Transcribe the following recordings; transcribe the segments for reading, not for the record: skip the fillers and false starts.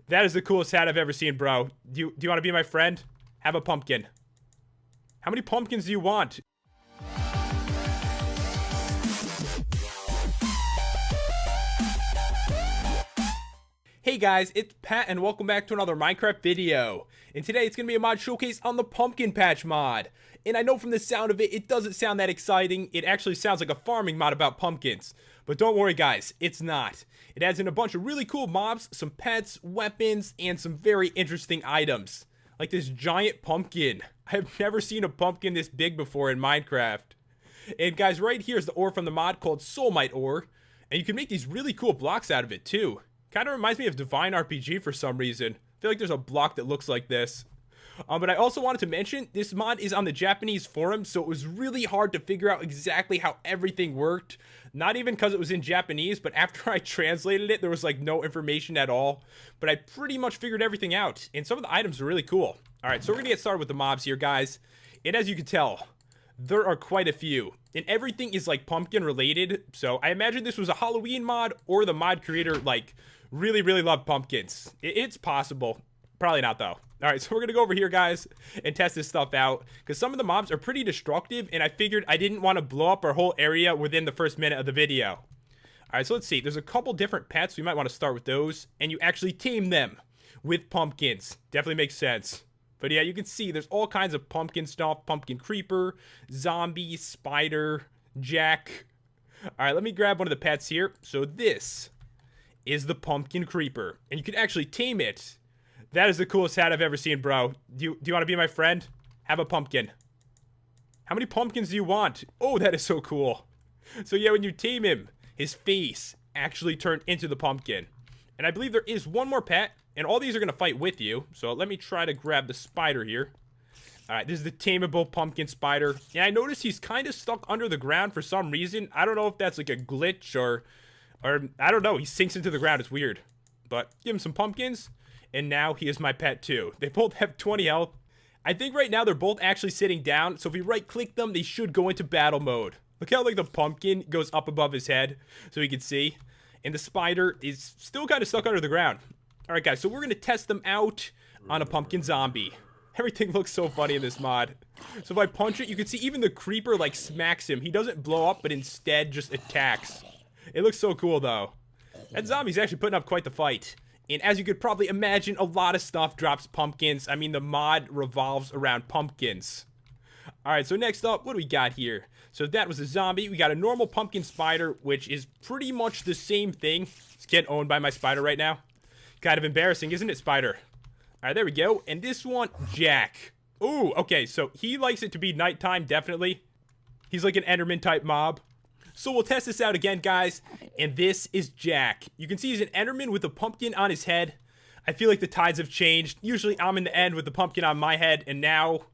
That is the coolest hat I've ever seen, bro. Do you want to be my friend? Have a pumpkin. How many pumpkins do you want? Hey guys, it's Pat and welcome back to another Minecraft video. And today it's going to be a mod showcase on the Pumpkin Patch mod. And I know from the sound of it, it doesn't sound that exciting. It actually sounds like a farming mod about pumpkins. But don't worry guys, it's not. It adds in a bunch of really cool mobs, some pets, weapons, and some very interesting items. Like this giant pumpkin. I have never seen a pumpkin this big before in Minecraft. And guys, right here is the ore from the mod called Soulmite ore. And you can make these really cool blocks out of it too. Kind of reminds me of Divine RPG for some reason. I feel like there's a block that looks like this. But I also wanted to mention, this mod is on the Japanese forum, so it was really hard to figure out exactly how everything worked. Not even because it was in Japanese, but after I translated it, there was like no information at all. But I pretty much figured everything out, and some of the items are really cool. Alright, so we're gonna get started with the mobs here, guys. And as you can tell, there are quite a few. And everything is like pumpkin related, so I imagine this was a Halloween mod, or the mod creator like really loved pumpkins. It's possible. Probably not though. Alright, so we're gonna go over here guys and test this stuff out, because some of the mobs are pretty destructive, and I figured I didn't want to blow up our whole area within the first minute of the video. Alright, so let's see. There's a couple different pets. We might want to start with those, and you actually tame them with pumpkins. Definitely makes sense. But yeah, you can see there's all kinds of pumpkin stuff. Pumpkin creeper, zombie, spider, jack. Alright, let me grab one of the pets here. So this is the pumpkin creeper, and you can actually tame it. That is the coolest hat I've ever seen, bro. Do you want to be my friend? Have a pumpkin. How many pumpkins do you want? Oh, that is so cool. So yeah, when you tame him, his face actually turned into the pumpkin. And I believe there is one more pet, and all these are going to fight with you. So let me try to grab the spider here. Alright, this is the tameable pumpkin spider. And I noticed he's kind of stuck under the ground for some reason. I don't know if that's like a glitch or I don't know. He sinks into the ground. It's weird. But give him some pumpkins. And now he is my pet too. They both have 20 health. I think right now they're both actually sitting down. So if we right click them, they should go into battle mode. Look how like the pumpkin goes up above his head so he can see. And the spider is still kind of stuck under the ground. Alright guys, so we're going to test them out on a pumpkin zombie. Everything looks so funny in this mod. So if I punch it, you can see even the creeper like smacks him. He doesn't blow up, but instead just attacks. It looks so cool though. That zombie's actually putting up quite the fight. And as you could probably imagine, a lot of stuff drops pumpkins. I mean, the mod revolves around pumpkins. Alright, so next up, what do we got here? So that was a zombie. We got a normal pumpkin spider, which is pretty much the same thing. It's getting owned by my spider right now. Kind of embarrassing, isn't it, spider? Alright, there we go. And this one, Jack. Ooh, okay, so he likes it to be nighttime, definitely. He's like an Enderman type mob. So we'll test this out again, guys. And this is Jack. You can see he's an Enderman with a pumpkin on his head. I feel like the tides have changed. Usually I'm in the end with the pumpkin on my head, and now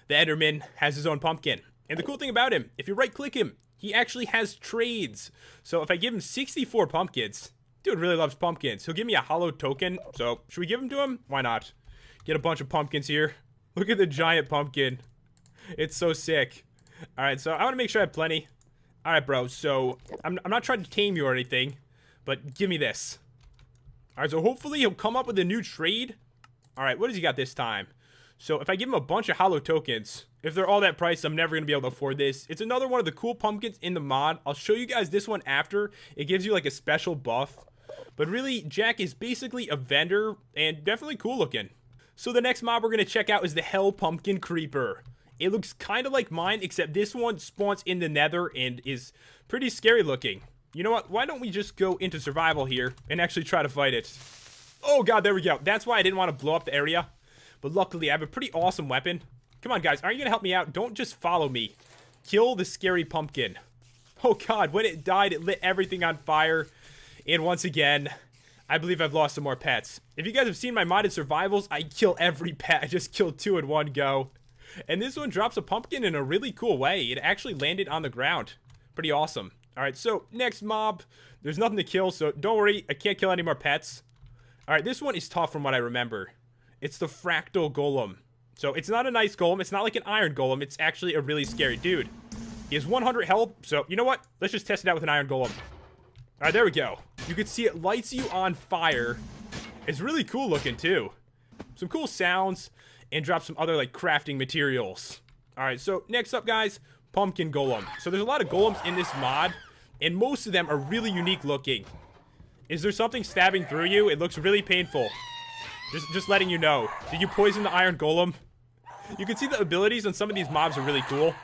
the Enderman has his own pumpkin. And the cool thing about him, if you right click him, he actually has trades. So if I give him 64 pumpkins, dude really loves pumpkins. He'll give me a hollow token. So should we give them to him? Why not? Get a bunch of pumpkins here. Look at the giant pumpkin. It's so sick. Alright, so I want to make sure I have plenty. Alright, bro, so I'm not trying to tame you or anything, but give me this. Alright, so hopefully he'll come up with a new trade. Alright, what does he got this time? So if I give him a bunch of hollow tokens, if they're all that price, I'm never going to be able to afford this. It's another one of the cool pumpkins in the mod. I'll show you guys this one after. It gives you like a special buff. But really, Jack is basically a vendor and definitely cool looking. So the next mob we're going to check out is the Hell Pumpkin Creeper. It looks kind of like mine, except this one spawns in the nether and is pretty scary looking. You know what? Why don't we just go into survival here and actually try to fight it? Oh god, there we go. That's why I didn't want to blow up the area. But luckily, I have a pretty awesome weapon. Come on, guys. Aren't you going to help me out? Don't just follow me. Kill the scary pumpkin. Oh god, when it died, it lit everything on fire. And once again, I believe I've lost some more pets. If you guys have seen my modded survivals, I kill every pet. I just killed 2 in one go. And this one drops a pumpkin in a really cool way. It actually landed on the ground. Pretty awesome. Alright, so next mob. There's nothing to kill, so don't worry. I can't kill any more pets. Alright, this one is tough from what I remember. It's the Fractal Golem. So it's not a nice golem. It's not like an iron golem. It's actually a really scary dude. He has 100 health. So you know what? Let's just test it out with an iron golem. All right, there we go. You can see it lights you on fire. It's really cool looking too. Some cool sounds and drop some other like crafting materials. All right, so next up, guys, pumpkin golem. So there's a lot of golems in this mod, and most of them are really unique looking. Is there something stabbing through you? It looks really painful. Just letting you know. Did you poison the iron golem? You can see the abilities on some of these mobs are really cool.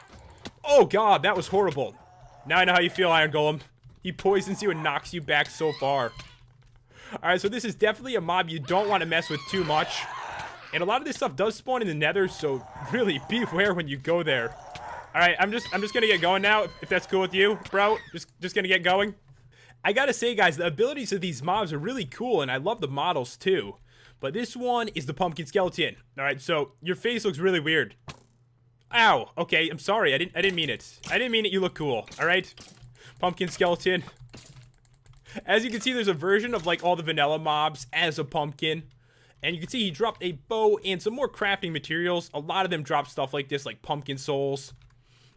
Oh god, that was horrible. Now I know how you feel, iron golem. He poisons you and knocks you back so far. Alright, so this is definitely a mob you don't want to mess with too much. And a lot of this stuff does spawn in the nether, so really beware when you go there. Alright, I'm just gonna get going now, if that's cool with you, bro. Just gonna get going. I gotta say, guys, the abilities of these mobs are really cool, and I love the models too. But this one is the pumpkin skeleton. Alright, so your face looks really weird. Ow, okay, I'm sorry, I didn't mean it. I didn't mean it, you look cool, alright? Pumpkin skeleton. As you can see, there's a version of like all the vanilla mobs as a pumpkin. And you can see he dropped a bow and some more crafting materials. A lot of them drop stuff like this, like pumpkin souls.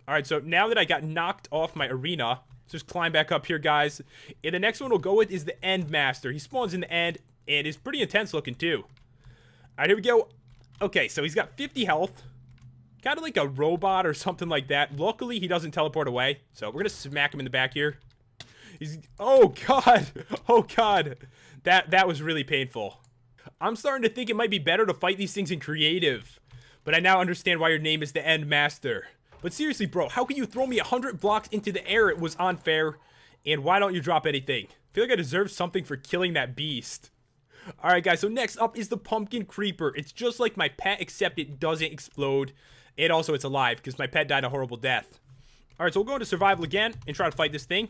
Alright, so now that I got knocked off my arena, let's just climb back up here, guys. And the next one we'll go with is the End Master. He spawns in the end, and is pretty intense looking too. Alright, here we go. Okay, so he's got 50 health. Kind of like a robot or something like that. Luckily, he doesn't teleport away. So we're going to smack him in the back here. Oh, God. Oh, God. That was really painful. I'm starting to think it might be better to fight these things in creative. But I now understand why your name is the End Master. But seriously, bro, how can you throw me 100 blocks into the air? It was unfair. And why don't you drop anything? I feel like I deserve something for killing that beast. Alright, guys, so next up is the Pumpkin Creeper. It's just like my pet, except it doesn't explode. And also, it's alive, because my pet died a horrible death. Alright, so we'll go into survival again and try to fight this thing.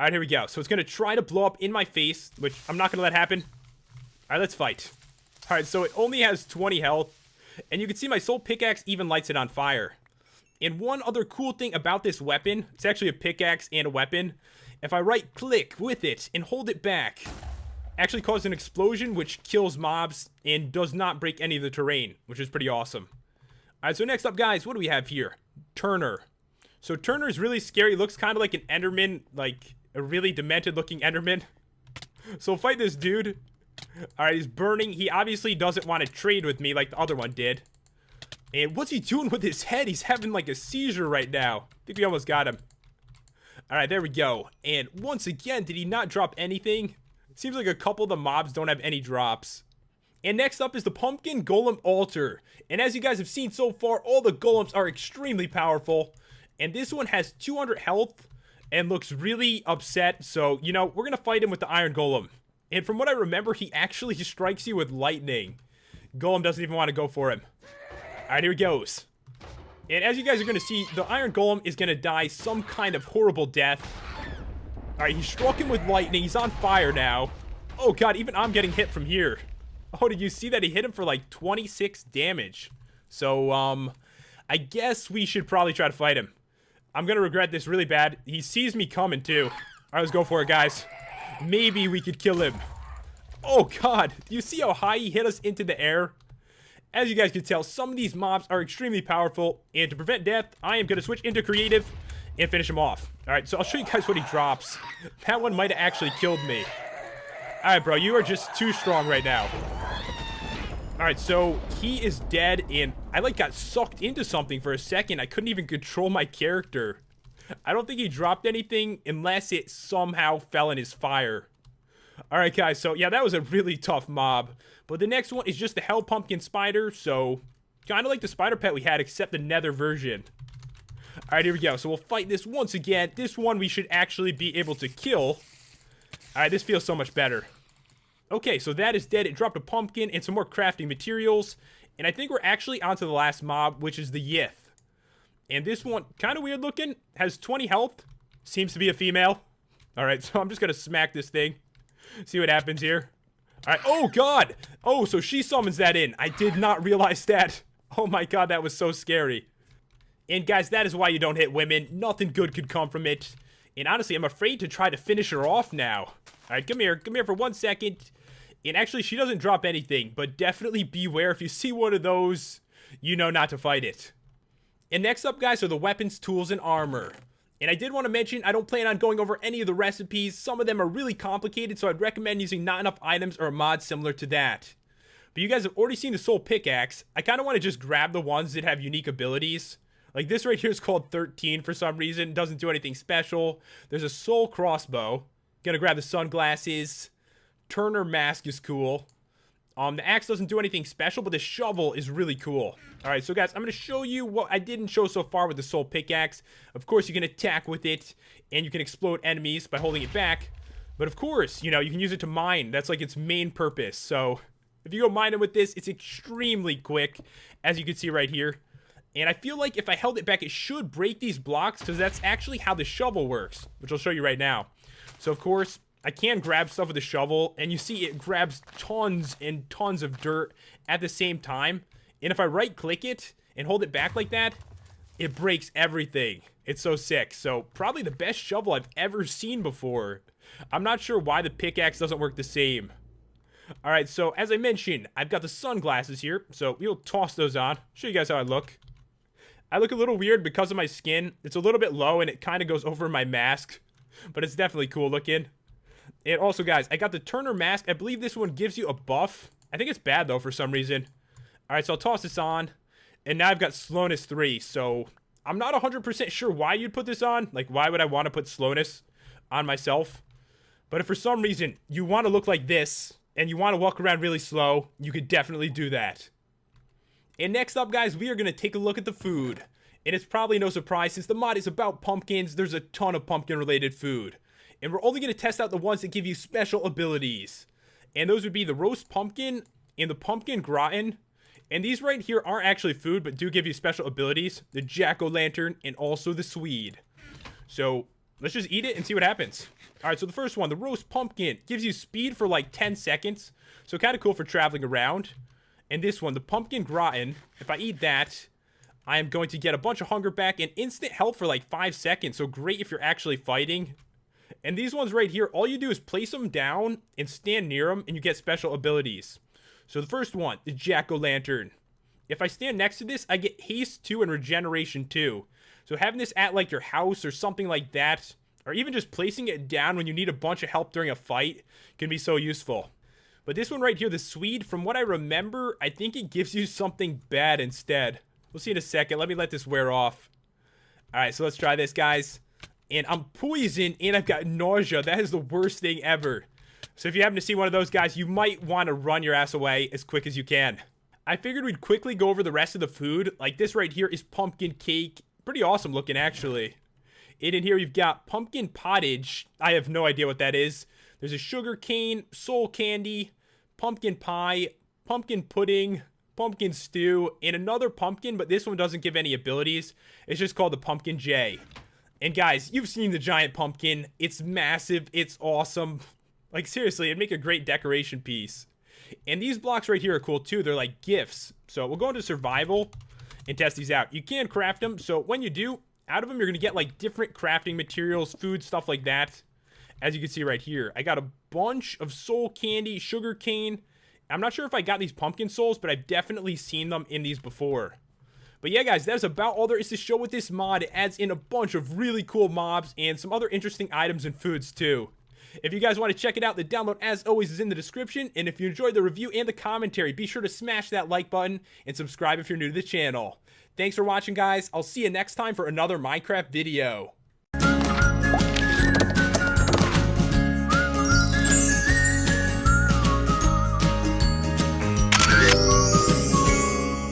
Alright, here we go. So it's going to try to blow up in my face, which I'm not going to let happen. Alright, let's fight. Alright, so it only has 20 health. And you can see my soul pickaxe even lights it on fire. And one other cool thing about this weapon, it's actually a pickaxe and a weapon. If I right-click with it and hold it back, actually causes an explosion which kills mobs and does not break any of the terrain, which is pretty awesome. Alright, so next up, guys, what do we have here? Turner. So Turner is really scary. Looks kind of like an Enderman, like a really demented-looking Enderman. So fight this dude. Alright, he's burning. He obviously doesn't want to trade with me like the other one did. And what's he doing with his head? He's having like a seizure right now. I think we almost got him. Alright, there we go. And once again, did he not drop anything? Seems like a couple of the mobs don't have any drops. And next up is the Pumpkin Golem Altar. And as you guys have seen so far, all the golems are extremely powerful. And this one has 200 health and looks really upset. So, you know, we're going to fight him with the Iron Golem. And from what I remember, he actually strikes you with lightning. Golem doesn't even want to go for him. Alright, here he goes. And as you guys are going to see, the Iron Golem is going to die some kind of horrible death. Alright, he struck him with lightning. He's on fire now. Oh god, even I'm getting hit from here. Oh, did you see that? He hit him for like 26 damage. So, I guess we should probably try to fight him. I'm going to regret this really bad. He sees me coming too. Alright, let's go for it, guys. Maybe we could kill him. Oh god, do you see how high he hit us into the air? As you guys can tell, some of these mobs are extremely powerful, and to prevent death, I am going to switch into creative and finish him off. Alright, so I'll show you guys what he drops. That one might have actually killed me. Alright, bro, you are just too strong right now. Alright, so he is dead, and I like got sucked into something for a second. I couldn't even control my character. I don't think he dropped anything unless it somehow fell in his fire. Alright, guys, so yeah, that was a really tough mob. But the next one is just the Hell Pumpkin Spider, so kind of like the spider pet we had, except the nether version. Alright, here we go. So we'll fight this once again. This one we should actually be able to kill. Alright, this feels so much better. Okay, so that is dead. It dropped a pumpkin and some more crafting materials. And I think we're actually onto the last mob, which is the Yith. And this one, kind of weird looking, has 20 health. Seems to be a female. Alright, so I'm just going to smack this thing. See what happens here. Alright, oh god! Oh, so she summons that in. I did not realize that. Oh my god, that was so scary. And guys, that is why you don't hit women. Nothing good could come from it. And honestly, I'm afraid to try to finish her off now. Alright, come here for 1 second. And actually, she doesn't drop anything, but definitely beware if you see one of those. you know not to fight it. And next up, guys, are the weapons, tools, and armor. And I did want to mention, I don't plan on going over any of the recipes. Some of them are really complicated, so I'd recommend using not enough items or a mod similar to that. But you guys have already seen the soul pickaxe. I kind of want to just grab the ones that have unique abilities. Like this right here is called 13 for some reason. It doesn't do anything special. There's a soul crossbow. Gonna grab the sunglasses. Turner mask is cool. The axe doesn't do anything special, but the shovel is really cool. Alright, so guys, I'm going to show you what I didn't show so far with the soul pickaxe. Of course, you can attack with it, and you can explode enemies by holding it back. But of course, you know, you can use it to mine. That's like its main purpose. So, if you go mining with this, it's extremely quick, as you can see right here. And I feel like if I held it back, it should break these blocks, because that's actually how the shovel works, which I'll show you right now. So, of course, I can grab stuff with a shovel, and you see it grabs tons and tons of dirt at the same time. And if I right-click it and hold it back like that, it breaks everything. It's so sick. So, probably the best shovel I've ever seen before. I'm not sure why the pickaxe doesn't work the same. Alright, so as I mentioned, I've got the sunglasses here. So, we'll toss those on. Show you guys how I look. I look a little weird because of my skin. It's a little bit low, and it kind of goes over my mask. But it's definitely cool looking. And also, guys, I got the Turner mask. I believe this one gives you a buff. I think it's bad, though, for some reason. Alright, so I'll toss this on. And now I've got slowness 3. So, I'm not 100% sure why you'd put this on. Like, why would I want to put slowness on myself? But if for some reason you want to look like this, and you want to walk around really slow, you could definitely do that. And next up, guys, we are going to take a look at the food. And it's probably no surprise, since the mod is about pumpkins, there's a ton of pumpkin-related food. And we're only going to test out the ones that give you special abilities. And those would be the roast pumpkin and the pumpkin gratin. And these right here aren't actually food, but do give you special abilities. The jack-o'-lantern and also the Swede. So, let's just eat it and see what happens. Alright, so the first one, the roast pumpkin, gives you speed for like 10 seconds. So kind of cool for traveling around. And this one, the pumpkin gratin, if I eat that, I am going to get a bunch of hunger back and instant health for like 5 seconds. So great if you're actually fighting. And these ones right here, all you do is place them down and stand near them, and you get special abilities. So the first one, the jack-o'-lantern. If I stand next to this, I get haste 2 and regeneration 2. So having this at like your house or something like that, or even just placing it down when you need a bunch of help during a fight, can be so useful. But this one right here, the Swede, from what I remember, I think it gives you something bad instead. We'll see in a second. Let me let this wear off. Alright, so let's try this, guys. And I'm poisoned, and I've got nausea. That is the worst thing ever. So if you happen to see one of those guys, you might want to run your ass away as quick as you can. I figured we'd quickly go over the rest of the food. Like this right here is pumpkin cake. Pretty awesome looking, actually. And in here, you've got pumpkin pottage. I have no idea what that is. There's a sugar cane, soul candy, pumpkin pie, pumpkin pudding, pumpkin stew, and another pumpkin, but this one doesn't give any abilities. It's just called the Pumpkin J. And guys, you've seen the giant pumpkin. It's massive. It's awesome. Like, seriously, it'd make a great decoration piece. And these blocks right here are cool, too. They're like gifts. So we'll go into survival and test these out. You can craft them. So when you do, out of them, you're going to get, like, different crafting materials, food, stuff like that. As you can see right here, I got a bunch of soul candy, sugar cane. I'm not sure if I got these pumpkin souls, but I've definitely seen them in these before. But yeah, guys, that's about all there is to show with this mod. It adds in a bunch of really cool mobs and some other interesting items and foods, too. If you guys want to check it out, the download, as always, is in the description. And if you enjoyed the review and the commentary, be sure to smash that like button and subscribe if you're new to the channel. Thanks for watching, guys. I'll see you next time for another Minecraft video.